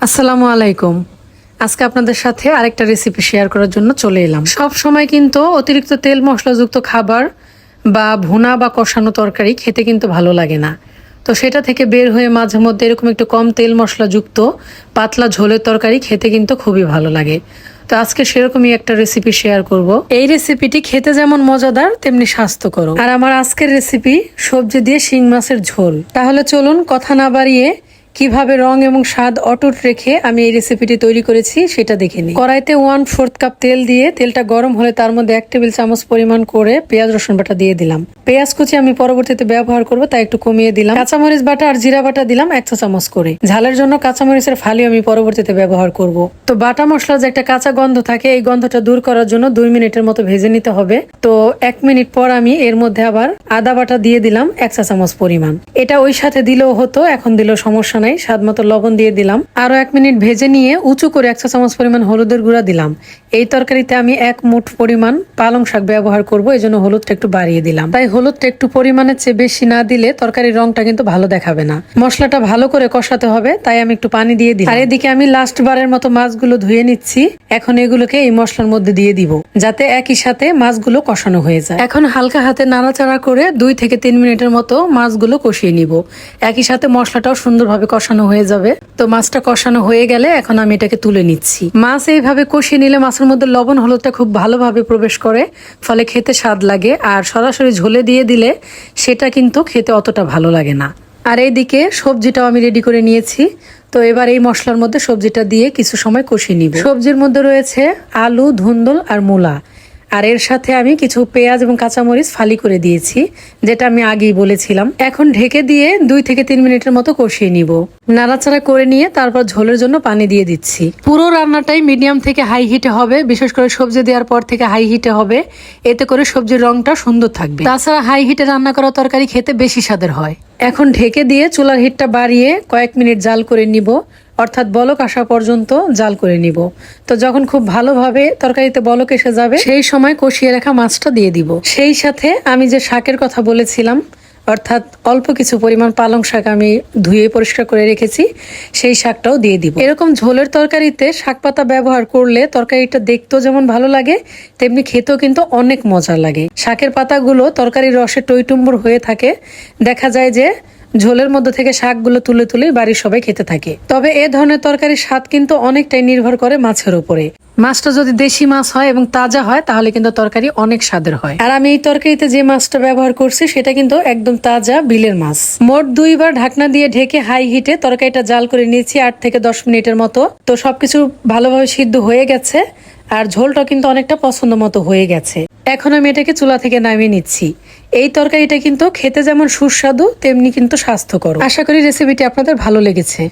আসসালামু আলাইকুম। আজকে আপনাদের সাথে আরেকটা রেসিপি শেয়ার করার জন্য চলে এলাম। সব সময় কিন্তু অতিরিক্ত তেল মশলাযুক্ত খাবার বা ভুনা বা কষানো তরকারি খেতে কিন্তু ভালো লাগে না। তো সেটা থেকে বের হয়ে মাঝে মধ্যে এরকম একটু কম তেল মশলাযুক্ত পাতলা ঝোলের তরকারি খেতে কিন্তু খুবই ভালো লাগে। তো আজকে সেরকমই একটা রেসিপি শেয়ার করব। এই রেসিপিটি খেতে যেমন মজাদার তেমনি স্বাস্থ্যকর। আর আমার আজকের রেসিপি সবজি দিয়ে শিং মাছের ঝোল। তাহলে চলুন কথা না বাড়িয়ে কিভাবে রং এবং স্বাদ অটুট রেখে আমি এই রেসিপিটি তৈরি করেছি সেটা দেখে নিই। কড়াইতে 1/4 কাপ তেল দিয়ে তেলটা গরম হলে তার মধ্যে 1 টেবিল চামচ পরিমাণ করে পেঁয়াজ রসুন বাটা দিয়ে দিলাম। পেঁয়াজ কুচি আমি পরবর্তীতে ব্যবহার করব, তাই একটু কমিয়ে দিলাম। কাঁচামরিচ বাটা আর জিরা বাটা দিলাম 1 চা চামচ করে। ঝালের জন্য কাঁচামরিচের ফালি আমি পরবর্তীতে ব্যবহার করব। তো বাটা মশলার যে একটা কাঁচা গন্ধ থাকে, এই গন্ধটা দূর করার জন্য 2 মিনিটের মতো ভেজে নিতে হবে। তো 1 মিনিট পর আমি এর মধ্যে আবার আদা বাটা দিয়ে দিলাম 1 চা চামচ পরিমাণ। এটা ওই সাথে দিলেও হতো, এখন দিলেও সমস্যা নাই। স্বাদ মতো লবণ দিয়ে দিলাম। আরো 1 মিনিট ভেজে নিয়ে উঁচু করে 1 চা চামচ পরিমাণ হলুদের গুঁড়া দিলাম। এই তরকারিতে আমি 1 মুঠ পরিমাণ পালং শাক ব্যবহার করব, এই জন্য হলুদটা একটু বাড়িয়ে দিলাম। তাই হলুদটা একটু পরিমাণের চেয়ে বেশি না দিলে তরকারির রংটা কিন্তু ভালো দেখাবে না। মশলাটা ভালো করে কষাতে হবে, তাই আমি একটু পানি দিয়ে দিই। আর এদিকে আমি লাস্ট বারের মতো মাছগুলো ধুয়ে নিচ্ছি। এখন এগুলোকে এই মশলার মধ্যে দিয়ে দিব, যাতে একই সাথে মাছগুলো কষানো হয়ে যায়। এখন হালকা হাতে নাড়াচাড়া করে 2 থেকে 3 মিনিটের মতো মাছগুলো কষিয়ে নিব। একই সাথে মশলাটাও সুন্দরভাবে কষানো হয়ে যাবে। তো মাছটা কষানো হয়ে গেলে এখন আমি এটাকে তুলে নিচ্ছি। মাছ এইভাবে কষিয়ে নিলে মাছের মধ্যে লবণ হলুদটা খুব ভালোভাবে প্রবেশ করে, ফলে খেতে স্বাদ লাগে। আর সরাসরি ঝোলে দিয়ে দিলে সেটা কিন্তু খেতে অতটা ভালো লাগে না। আর এইদিকে সবজিটাও আমি রেডি করে নিয়েছি। তো এবার এই মশলার মধ্যে সবজিটা দিয়ে কিছু সময় কষিয়ে নিব। সবজির মধ্যে রয়েছে আলু, ধুন্দুল আর মূলা। আর এর সাথে আমি কিছু পেঁয়াজ এবং কাঁচামরিচ ফালি করে দিয়েছি, যেটা আমি আগেই বলেছিলাম। এখন ঢেকে দিয়ে 2 থেকে 3 মিনিটের মতো কষিয়ে নিব। নাড়াচাড়া করে নিয়ে তারপর ঝোলের জন্য পানি দিয়ে দিচ্ছি। পুরো রান্নাটাই মিডিয়াম থেকে হাই হিটে হবে, বিশেষ করে সবজি দেওয়ার পর থেকে হাই হিটে হবে। এতে করে সবজির রংটা সুন্দর থাকবে। তাছাড়া হাই হিটে রান্না করা তরকারি খেতে বেশি স্বাদের হয়। এখন ঢেকে দিয়ে চুলার হিটটা বাড়িয়ে কয়েক মিনিট জাল করে নিব, অর্থাৎ বলক আসা পর্যন্ত জাল করে নিব। তো যখন খুব ভালোভাবে তরকারিতে বলক এসে যাবে, সেই সময় কষিয়ে রাখা মাছটা দিয়ে দিব। সেই সাথে আমি যে শাকের কথা বলেছিলাম, অর্থাৎ অল্প কিছু পরিমাণ পালং শাক আমি ধুয়ে পরিষ্কার করে রেখেছি, সেই শাকটাও দিয়ে দিব। এরকম ঝোলের তরকারিতে শাক পাতা ব্যবহার করলে তরকারিটা দেখতেও যেমন ভালো লাগে, তেমনি খেতেও কিন্তু অনেক মজা লাগে। শাকের পাতাগুলো তরকারির রসে টইটুম্বর হয়ে থাকে। দেখা যায় যে ঝোলের মধ্যে থেকে শাকগুলো তুলে তুলে বাড়ির সবাই খেতে থাকে। তবে এ ধরনের তরকারির স্বাদ কিন্তু অনেকটাই নির্ভর করে মাছের উপরে। মাছটা যদি দেশি মাছ হয় এবং তাজা হয়, তাহলে কিন্তু তরকারি অনেক স্বাদের হয়। আর আমি এই তরকারিতে যে মাছটা ব্যবহার করছি সেটা কিন্তু একদম তাজা বিলের মাছ। মোট 2 বার ঢাকনা দিয়ে ঢেকে হাই হিটে তরকারিটা জাল করে নিয়েছি 8 থেকে 10 মিনিটের মতো। তো সবকিছু ভালোভাবে সিদ্ধ হয়ে গেছে, আর ঝোলটা কিন্তু অনেকটা পছন্দ মতো হয়ে গেছে। এখন আমি এটাকে চুলা থেকে নামিয়ে নিচ্ছি। এই তরকারিটা কিন্তু খেতে যেমন সুস্বাদু, তেমনি কিন্তু স্বাস্থ্যকর। আশা করি রেসিপিটি আপনাদের ভালো লেগেছে।